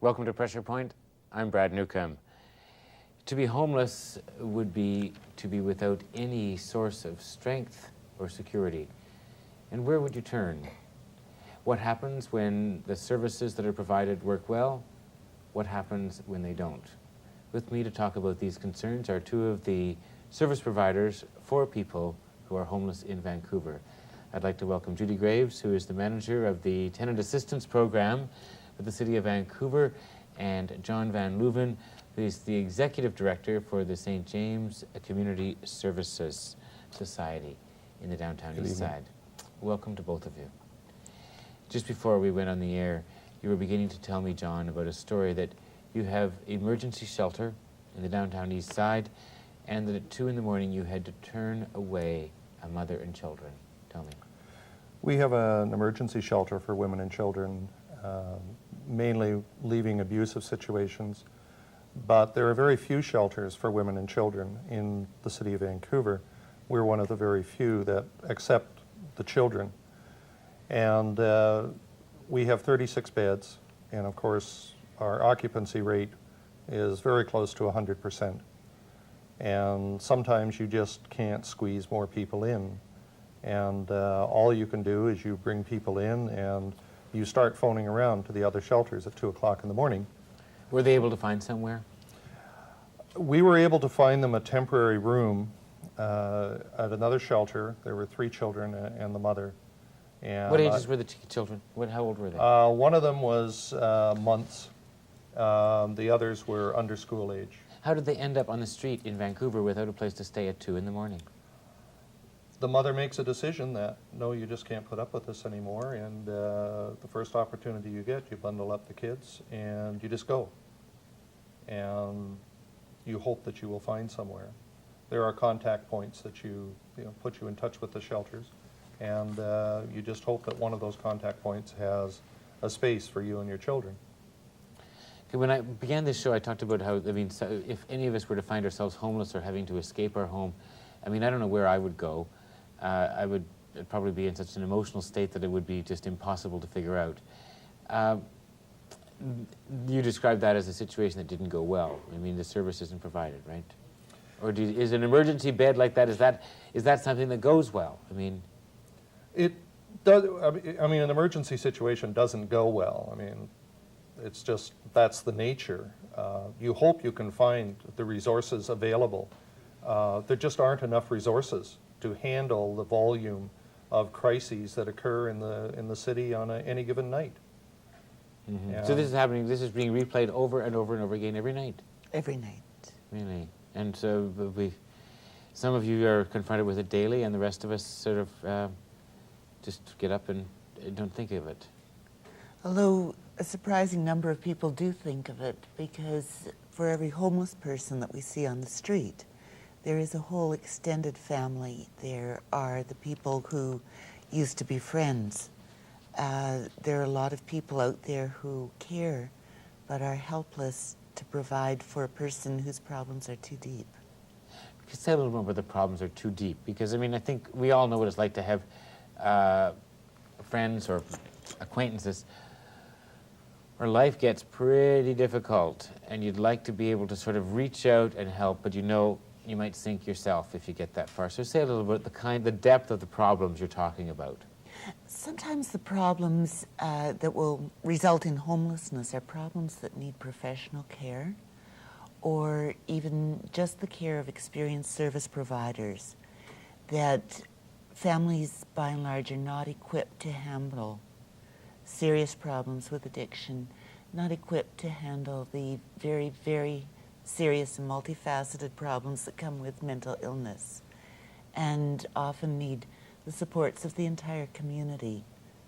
Welcome to Pressure Point. I'm Brad Newcombe. To be homeless would be to be without any source of strength or security. And where would you turn? What happens when the services that are provided work well? What happens when they don't? With me to talk about these concerns are two of the service providers for people who are homeless in Vancouver. I'd like to welcome Judy Graves, who is the manager of the Tennant Assistance Program for the City of Vancouver, and John Van Luven, who is the executive director for the St. James Community Services Society in the downtown east side. Welcome to both of you. Just before we went on the air, you were beginning to tell me, John, about a story that you have emergency shelter in the downtown east side, and that at 2 in the morning you had to turn away a mother and children. Tell me. We have an emergency shelter for women and children, mainly leaving abusive situations, but there are very few shelters for women and children in the city of Vancouver. We're one of the very few that accept the children. And we have 36 beds, and of course our occupancy rate is very close to 100%. And sometimes you just can't squeeze more people in. And all you can do is you bring people in and you start phoning around to the other shelters at 2 o'clock in the morning. Were they able to find somewhere? We were able to find them a temporary room at another shelter. There were 3 children and the mother. And what ages were the children? How old were they? One of them was months. The others were under school age. How did they end up on the street in Vancouver without a place to stay at 2 in the morning? The mother makes a decision that, no, you just can't put up with this anymore, and the first opportunity you get, you bundle up the kids and you just go. And you hope that you will find somewhere. There are contact points that put you in touch with the shelters, and you just hope that one of those contact points has a space for you and your children. Okay, when I began this show, I talked about how, so if any of us were to find ourselves homeless or having to escape our home, I don't know where I would go. I would probably be in such an emotional state that it would be just impossible to figure out. You described that as a situation that didn't go well. The service isn't provided, right? Or is an emergency bed like that, is that something that goes well? It does. An emergency situation doesn't go well. It's just, that's the nature. You hope you can find the resources available. There just aren't enough resources to handle the volume of crises that occur in the city on any given night. Mm-hmm. So this is happening, this is being replayed over and over and over again every night? Every night. Really? And so some of you are confronted with it daily, and the rest of us sort of just get up and don't think of it. Although a surprising number of people do think of it, because for every homeless person that we see on the street, there is a whole extended family. There are the people who used to be friends. There are a lot of people out there who care but are helpless to provide for a person whose problems are too deep. Could you say a little more about the problems are too deep? Because I think we all know what it's like to have friends or acquaintances where life gets pretty difficult and you'd like to be able to sort of reach out and help, but you might sink yourself if you get that far. So say a little bit the depth of the problems you're talking about. Sometimes the problems that will result in homelessness are problems that need professional care, or even just the care of experienced service providers that families, by and large, are not equipped to handle serious problems with addiction, not equipped to handle the very, very serious and multifaceted problems that come with mental illness, and often need the supports of the entire community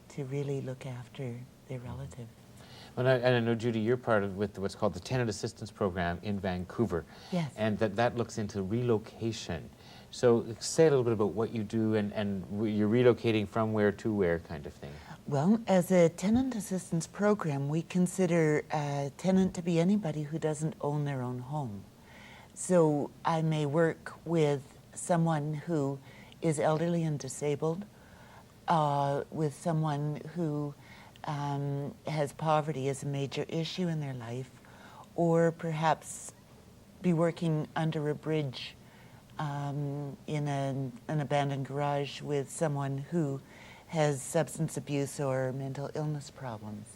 to really look after their relative. Well, I know, Judy, you're part of what's called the Tennant Assistance Program in Vancouver. Yes. And that looks into relocation. So say a little bit about what you do and you're relocating from where to where kind of thing. Well, as a tenant assistance program, we consider a tenant to be anybody who doesn't own their own home. So I may work with someone who is elderly and disabled, with someone who has poverty as a major issue in their life, or perhaps be working under a bridge in an abandoned garage with someone who has substance abuse or mental illness problems.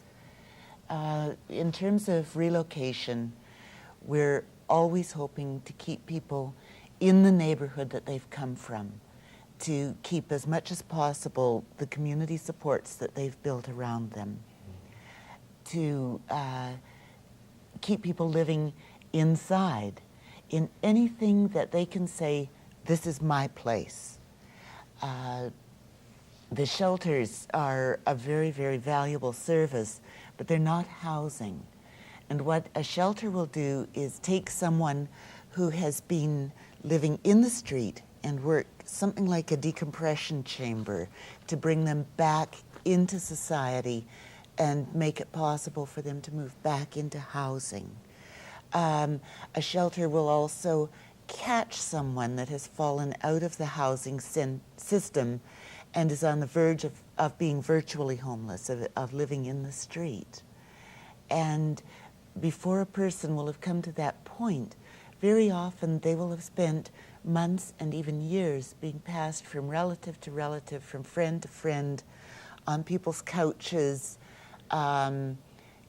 In terms of relocation, we're always hoping to keep people in the neighborhood that they've come from, to keep as much as possible the community supports that they've built around them, to keep people living inside in anything that they can say, this is my place. The shelters are a very, very valuable service, but they're not housing. And what a shelter will do is take someone who has been living in the street and work something like a decompression chamber to bring them back into society and make it possible for them to move back into housing. A shelter will also catch someone that has fallen out of the housing system and is on the verge of being virtually homeless, of living in the street. And before a person will have come to that point, very often they will have spent months and even years being passed from relative to relative, from friend to friend, on people's couches,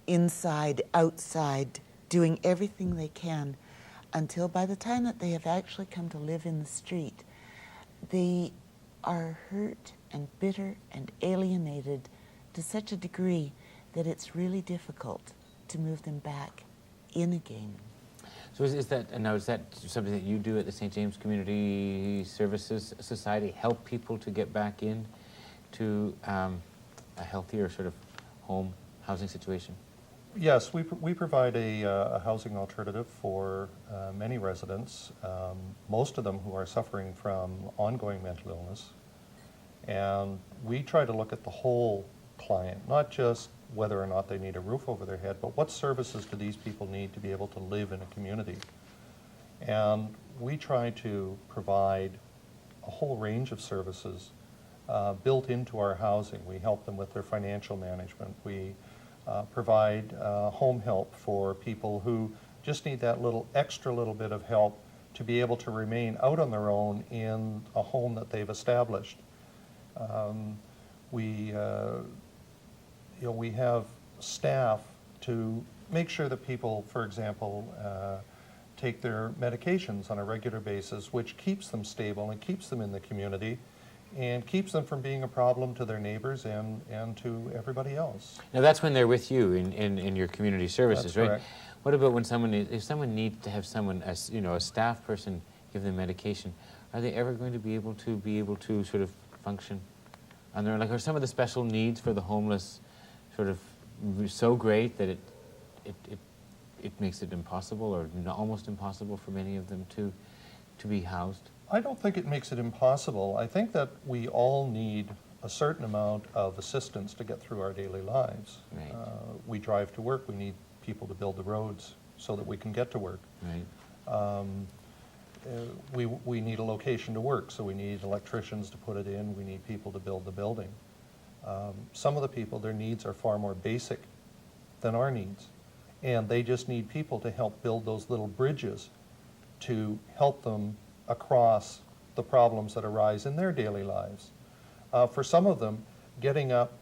inside, outside, doing everything they can, until by the time that they have actually come to live in the street, they are hurt and bitter and alienated to such a degree that it's really difficult to move them back in again. So is that something that you do at the St. James Community Services Society, help people to get back in to a healthier sort of home housing situation? Yes, we provide a housing alternative for many residents, most of them who are suffering from ongoing mental illness. And we try to look at the whole client, not just whether or not they need a roof over their head, but what services do these people need to be able to live in a community. And we try to provide a whole range of services built into our housing. We help them with their financial management. We provide home help for people who just need that extra little bit of help to be able to remain out on their own in a home that they've established. We have staff to make sure that people, for example, take their medications on a regular basis, which keeps them stable and keeps them in the community and keeps them from being a problem to their neighbors and to everybody else. Now that's when they're with you in your community services, That's right? correct. What about when if someone needs to have someone, as a staff person, give them medication? Are they ever going to be able to sort of function on their own? Like, are some of the special needs for the homeless sort of so great that it makes it impossible, or almost impossible, for many of them to be housed? I don't think it makes it impossible. I think that we all need a certain amount of assistance to get through our daily lives. Right. We drive to work. We need people to build the roads so that we can get to work. Right. We need a location to work, so we need electricians to put it in. We need people to build the building. Some of the people, their needs are far more basic than our needs, and they just need people to help build those little bridges to help them across the problems that arise in their daily lives. For some of them, getting up,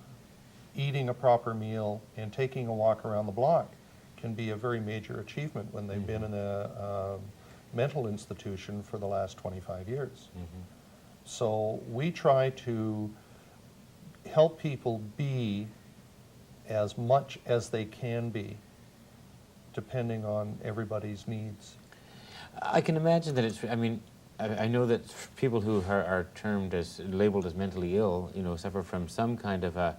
eating a proper meal, and taking a walk around the block can be a very major achievement when they've been in a mental institution for the last 25 years. Mm-hmm. So we try to help people be as much as they can be, depending on everybody's needs. I can imagine that it's, I know that people who are labeled as mentally ill, suffer from some kind of a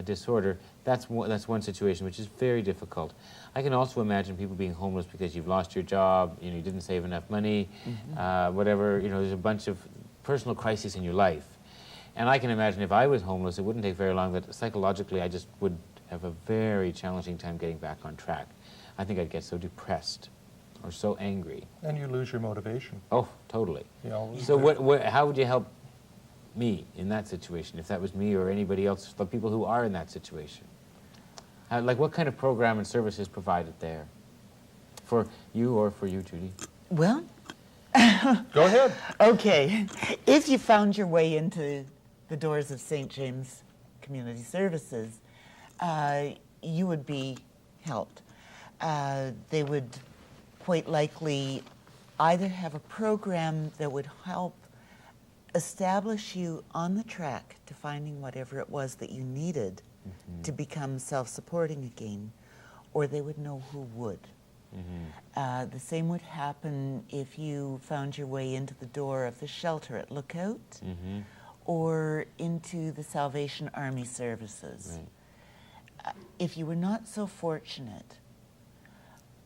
disorder. That's one situation which is very difficult. I can also imagine people being homeless because you've lost your job, you didn't save enough money, whatever, there's a bunch of personal crises in your life. And I can imagine if I was homeless, it wouldn't take very long that psychologically I just would have a very challenging time getting back on track. I think I'd get so depressed or so angry. And you lose your motivation. Oh, totally. Yeah. So how would you help me in that situation, if that was me or anybody else, the people who are in that situation? Like what kind of program and service is provided there? For you or for you, Judy? Well, Go ahead. okay. If you found your way into the doors of St. James Community Services, you would be helped. They would quite likely either have a program that would help establish you on the track to finding whatever it was that you needed to become self-supporting again, or they would know who would. The same would happen if you found your way into the door of the shelter at Lookout or into the Salvation Army Services. Right. If you were not so fortunate,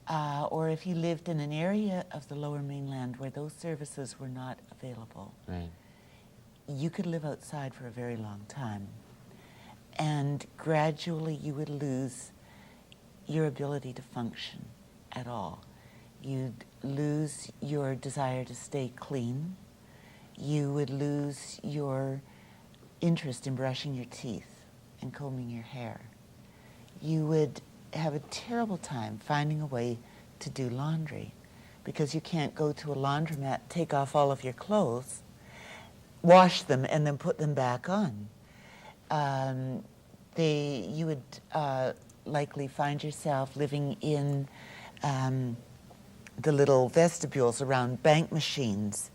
or if you lived in an area of the Lower Mainland where those services were not available, Right. you could live outside for a very long time. And gradually you would lose your ability to function at all. You'd lose your desire to stay clean. You would lose your interest in brushing your teeth and combing your hair. You would have a terrible time finding a way to do laundry because you can't go to a laundromat, take off all of your clothes, wash them, and then put them back on. You would likely find yourself living in the little vestibules around bank machines,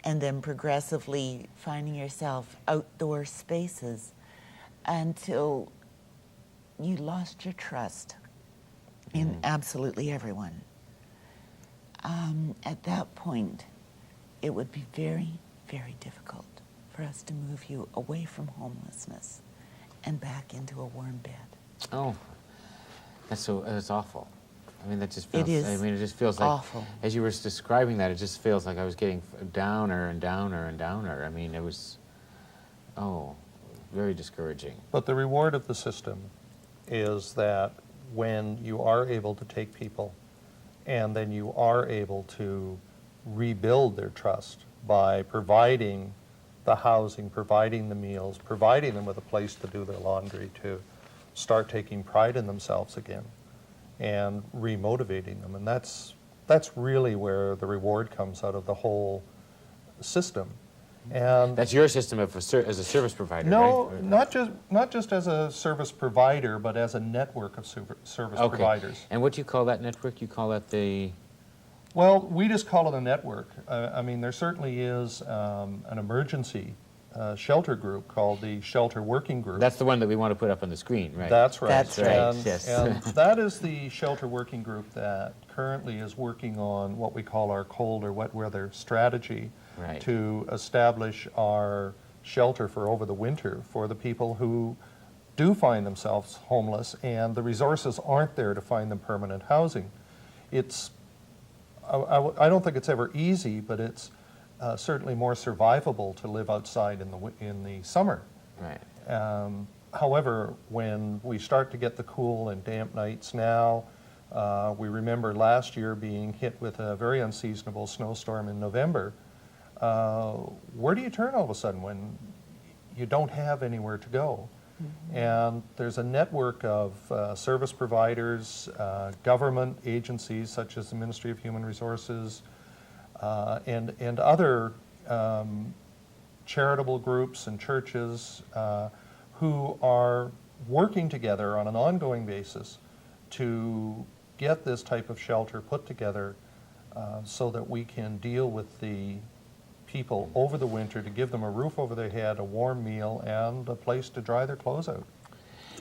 and then progressively finding yourself outdoor spaces until you lost your trust in absolutely everyone. At that point, it would be very, very difficult for us to move you away from homelessness and back into a warm bed. Oh, that's awful. I mean, that just feels. It is I mean, it just feels like awful. as you were describing that, it just feels like I was getting downer and downer and downer. I mean, it was, very discouraging. But the reward of the system is that when you are able to take people and then you are able to rebuild their trust by providing the housing, providing the meals, providing them with a place to do their laundry, to start taking pride in themselves again and remotivating them. And that's really where the reward comes out of the whole system. And That's your system as a service provider, no, right? not just as a service provider, but as a network of service Okay. providers. And what do you call that network? You call that the... Well, we just call it a network. I mean, there certainly is an emergency shelter group called the Shelter Working Group. That's the one that we want to put up on the screen, right? That's right. That's right, And, yes. and that is the Shelter Working Group that currently is working on what we call our cold or wet weather strategy Right. to establish our shelter for over the winter for the people who do find themselves homeless and the resources aren't there to find them permanent housing. It's, I don't think it's ever easy, but it's certainly more survivable to live outside in the summer. Right. However, when we start to get the cool and damp nights now, we remember last year being hit with a very unseasonable snowstorm in November. Where do you turn all of a sudden when you don't have anywhere to go? And there's a network of service providers, government agencies such as the Ministry of Human Resources, and other charitable groups and churches who are working together on an ongoing basis to get this type of shelter put together so that we can deal with the people over the winter, to give them a roof over their head, a warm meal, and a place to dry their clothes out.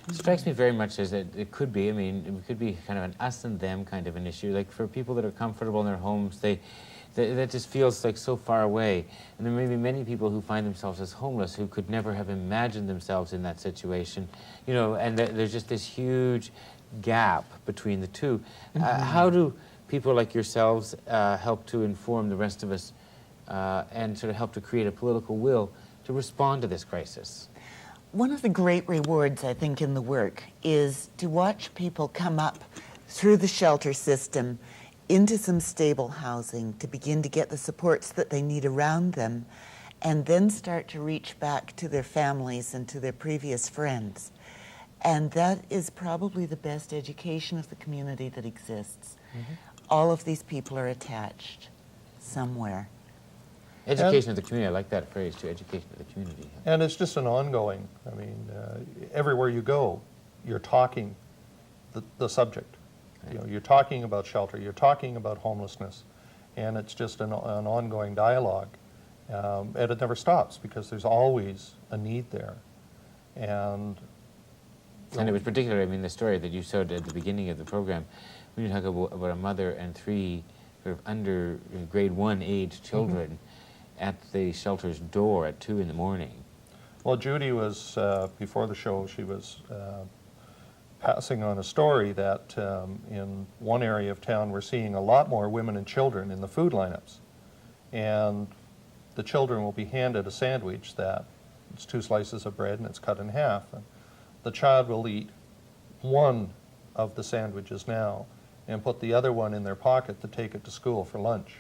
It strikes me very much as that it could be, I mean, it could be kind of an us and them kind of an issue. Like for people that are comfortable in their homes, that just feels like so far away. And there may be many people who find themselves as homeless who could never have imagined themselves in that situation, you know, and there's just this huge gap between the two. How do people like yourselves help to inform the rest of us and sort of help to create a political will to respond to this crisis? One of the great rewards, I think, in the work is to watch people come up through the shelter system into some stable housing to begin to get the supports that they need around them, and then start to reach back to their families and to their previous friends. And that is probably the best education of the community that exists. All of these people are attached somewhere. Education of the community, I like that phrase, to education of the community. And it's just an ongoing, I mean, everywhere you go, you're talking the subject. You know, you're talking about shelter, you're talking about homelessness, and it's just an ongoing dialogue. And it never stops because there's always a need there. And it was particularly, I mean, the story that you showed at the beginning of the program, when you talk about a mother and 3 sort of under grade 1 age children at the shelter's door at 2 in the morning. Well, Judy was, before the show, she was passing on a story that in one area of town we're seeing a lot more women and children in the food lineups. And the children will be handed a sandwich that it's 2 slices of bread and it's cut in half. And the child will eat one of the sandwiches now and put the other one in their pocket to take it to school for lunch.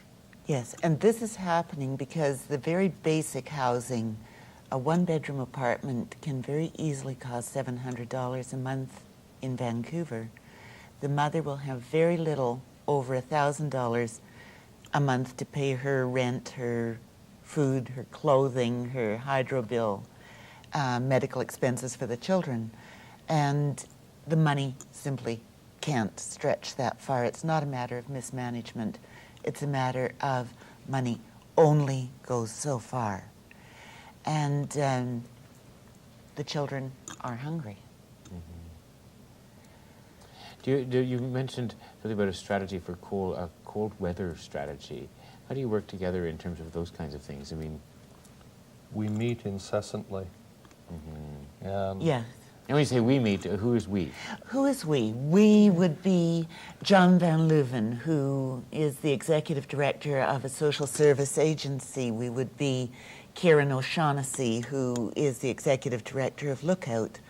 Yes, and this is happening because the very basic housing, a 1-bedroom apartment can very easily cost $700 a month in Vancouver. The mother will have very little, over $1,000 a month to pay her rent, her food, her clothing, her hydro bill, medical expenses for the children. And the money simply can't stretch that far. It's not a matter of mismanagement. It's a matter of money only goes so far. And the children are hungry. You mentioned something about a strategy for cold weather strategy. How do you work together in terms of those kinds of things? I mean, we meet incessantly. And Yes. And when you say we meet, who is we? Who is we? We would be John Van Luven, who is the executive director of a social service agency. We would be Kieran O'Shaughnessy, who is the executive director of Lookout.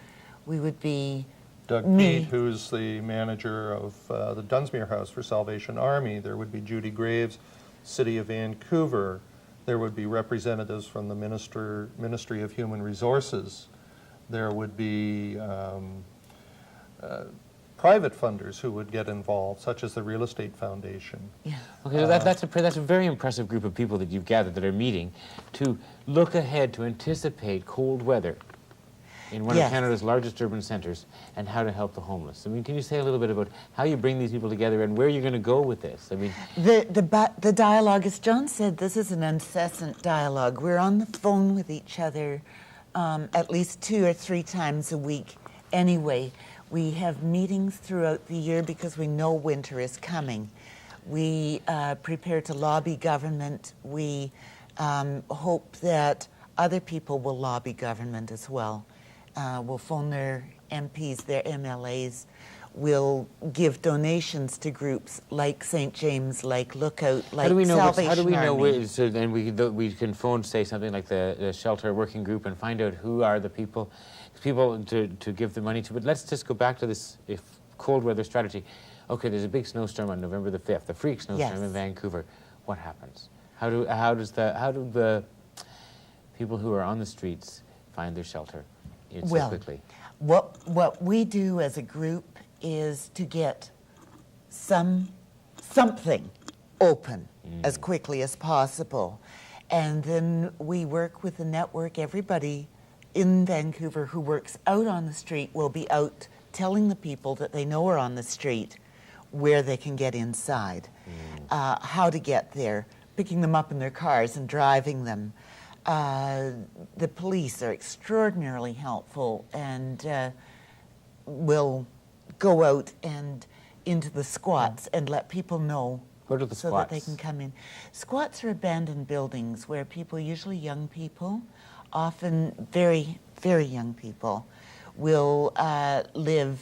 We would be Doug me. Pete, who's the manager of the Dunsmuir House for Salvation Army. There would be Judy Graves, City of Vancouver. There would be representatives from the Ministry of Human Resources. There would be private funders who would get involved, such as the Real Estate Foundation. Yeah. Okay, so that's a very impressive group of people that you've gathered that are meeting to look ahead, to anticipate cold weather in one Yes. of Canada's largest urban centres and how to help the homeless. I mean, can you say a little bit about how you bring these people together and where you're going to go with this? I mean, The dialogue, as John said, this is an incessant dialogue. We're on the phone with each other at least 2 or 3 times a week anyway. We have meetings throughout the year because we know winter is coming. We prepare to lobby government. We hope that other people will lobby government as well. Will phone their MPs, their MLAs. Will give donations to groups like St. James, like Lookout, like how do we know? Salvation How do we know? Army. So then we can phone, say something like the shelter working group, and find out who are the people to give the money to. But let's just go back to this cold weather strategy. Okay, there's a big snowstorm on November the 5th, a freak snowstorm Yes. in Vancouver. What happens? How do the people who are on the streets find their shelter so quickly? What we do as a group is to get something open as quickly as possible. And then we work with the network. Everybody in Vancouver who works out on the street will be out telling the people that they know are on the street where they can get inside, how to get there, picking them up in their cars and driving them. The police are extraordinarily helpful and will go out and into the squats and let people know What are the so squats? that they can come in. Squats are abandoned buildings where people, usually young people, often very, very young people, will live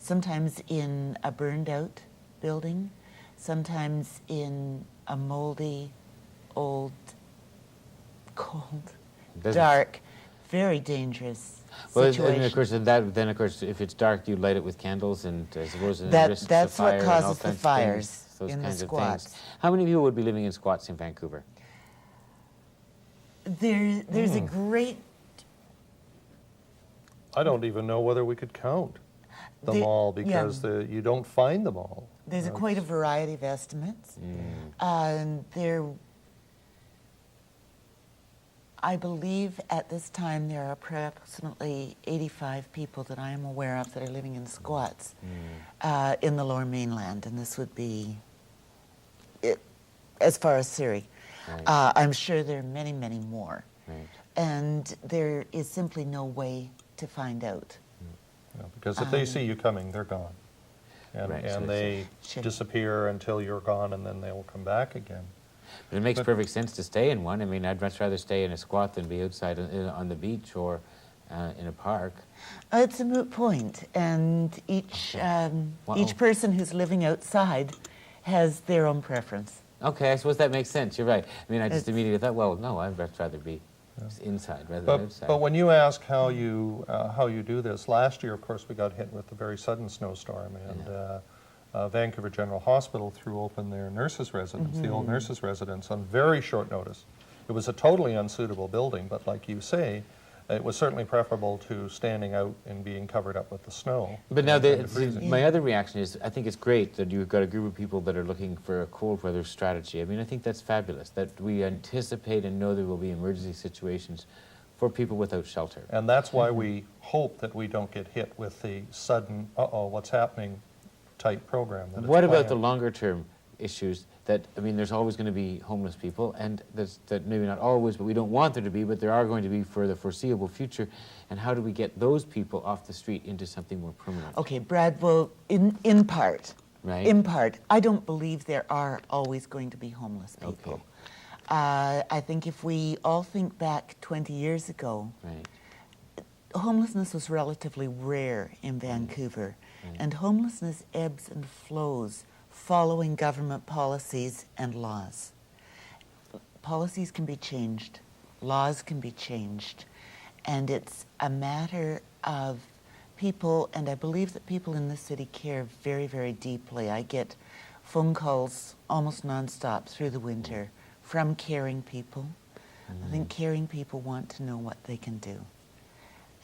sometimes in a burned out building, sometimes in a moldy, old, cold, dark, very dangerous Well, situation. and of course, if it's dark, you light it with candles, and I suppose it risks the That's fire what and all causes the kinds of fires things, those in the kinds of squats. things. How many people would be living in squats in Vancouver? There's a great I don't even know whether we could count them They- all because you don't find them all. There's quite a variety of estimates. I believe at this time there are approximately 85 people that I am aware of that are living in squats in the Lower Mainland, and this would be it, as far as Surrey. Right. I'm sure there are many, many more. Right. And there is simply no way to find out. Yeah, because if they see you coming, they're gone. And, Right, so and it's- they disappear until you're gone, and then they will come back again. But it makes perfect sense to stay in one. I mean, I'd much rather stay in a squat than be outside on the beach or in a park. It's a moot point, and each person who's living outside has their own preference. Okay, I suppose that makes sense. You're right. I mean, I just immediately thought, well, no, I'd much rather be inside rather than outside. But when you ask how you do this, last year, of course, we got hit with a very sudden snowstorm, and Vancouver General Hospital threw open their nurses' residence, the old nurses' residence, on very short notice. It was a totally unsuitable building, but like you say, it was certainly preferable to standing out and being covered up with the snow. But now, and freezing. my other reaction is, I think it's great that you've got a group of people that are looking for a cold weather strategy. I mean, I think that's fabulous, that we anticipate and know there will be emergency situations for people without shelter. And that's why we hope that we don't get hit with the sudden, what's happening type program. That What it's about the planned. longer term issues that, I mean, there's always going to be homeless people, and that maybe not always, but we don't want there to be, but there are going to be for the foreseeable future. And how do we get those people off the street into something more permanent? Okay, Brad, well, in part, Right. in part, I don't believe there are always going to be homeless people. Okay. I think if we all think back 20 years ago, Right. homelessness was relatively rare in Vancouver, and homelessness ebbs and flows following government policies and laws. Policies can be changed, laws can be changed, and it's a matter of people, and I believe that people in this city care very, very deeply. I get phone calls almost nonstop through the winter from caring people. I think caring people want to know what they can do.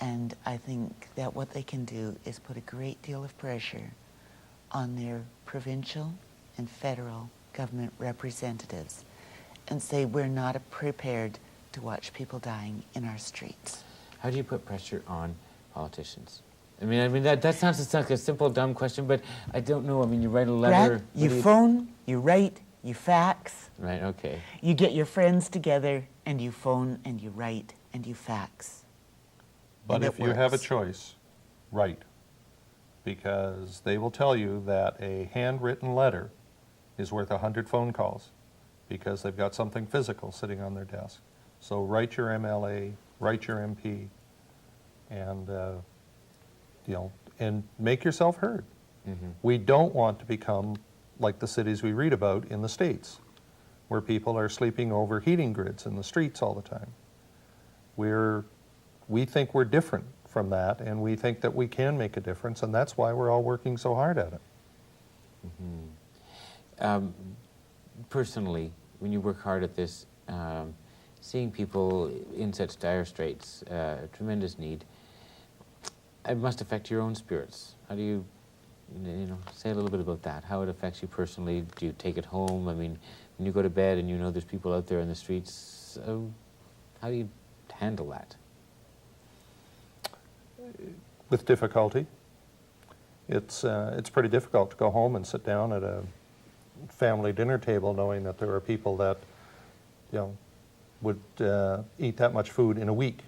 And I think that what they can do is put a great deal of pressure on their provincial and federal government representatives and say we're not prepared to watch people dying in our streets. How do you put pressure on politicians? I mean that sounds like a simple, dumb question, but I don't know. I mean, you write a letter. Brad, you phone, you write, you fax. Right, okay. You get your friends together and you phone and you write and you fax. But And if it you have a works. choice, write. Because they will tell you that a handwritten letter is worth 100 phone calls because they've got something physical sitting on their desk. So write your MLA, write your MP, and and make yourself heard. We don't want to become like the cities we read about in the States, where people are sleeping over heating grids in the streets all the time. We think we're different from that, and we think that we can make a difference, and that's why we're all working so hard at it. Personally, when you work hard at this, seeing people in such dire straits, tremendous need, it must affect your own spirits. How do you say a little bit about that, how it affects you personally? Do you take it home? I mean, when you go to bed and you know there's people out there in the streets, how do you handle that? With difficulty. It's pretty difficult to go home and sit down at a family dinner table knowing that there are people that would eat that much food in a week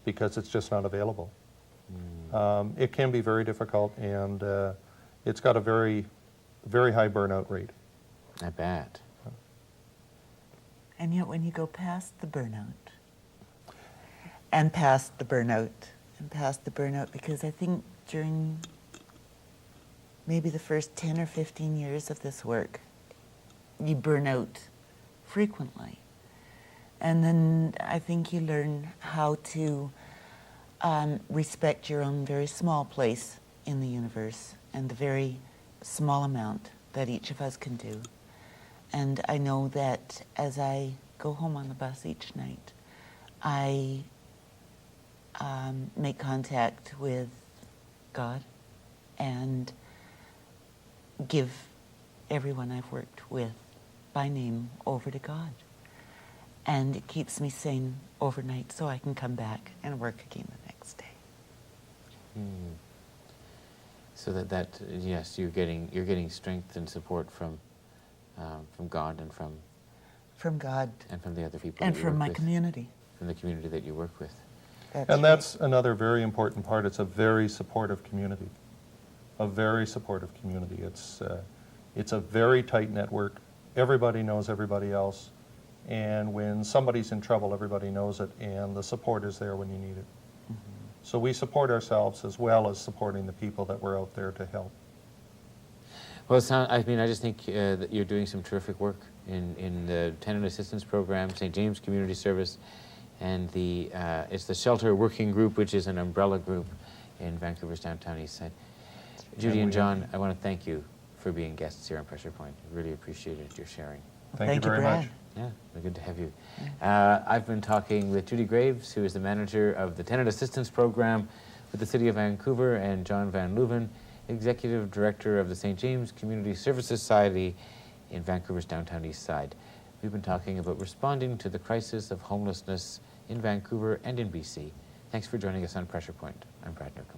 because it's just not available. It can be very difficult, and it's got a very, very high burnout rate. I bet. And yet when you go past the burnout, and past the burnout, and past the burnout, because I think during maybe the first 10 or 15 years of this work, you burn out frequently. And then I think you learn how to respect your own very small place in the universe and the very small amount that each of us can do. And I know that as I go home on the bus each night, I make contact with God and give everyone I've worked with by name over to God. And it keeps me sane overnight so I can come back and work again the next day. So that yes, you're getting strength and support from God and From God from the other people and that you from work my with, community. from the community that you work with. That's another very important part. It's a very supportive community. A very supportive community. It's a very tight network. Everybody knows everybody else. And when somebody's in trouble, everybody knows it, and the support is there when you need it. So we support ourselves as well as supporting the people that we're out there to help. Well, I just think that you're doing some terrific work in the Tennant Assistance Program, St. James Community Service, and it's the Shelter Working Group, which is an umbrella group in Vancouver's downtown east side. Judy and John, I want to thank you for being guests here on Pressure Point. Really appreciated your sharing. Thank you very Brad. much. Yeah, good to have you. I've been talking with Judy Graves, who is the manager of the Tennant Assistance Program with the City of Vancouver, and John Van Luven, Executive Director of the St. James Community Service Society in Vancouver's downtown east side. We've been talking about responding to the crisis of homelessness in Vancouver and in BC. Thanks for joining us on Pressure Point. I'm Brad Newcombe.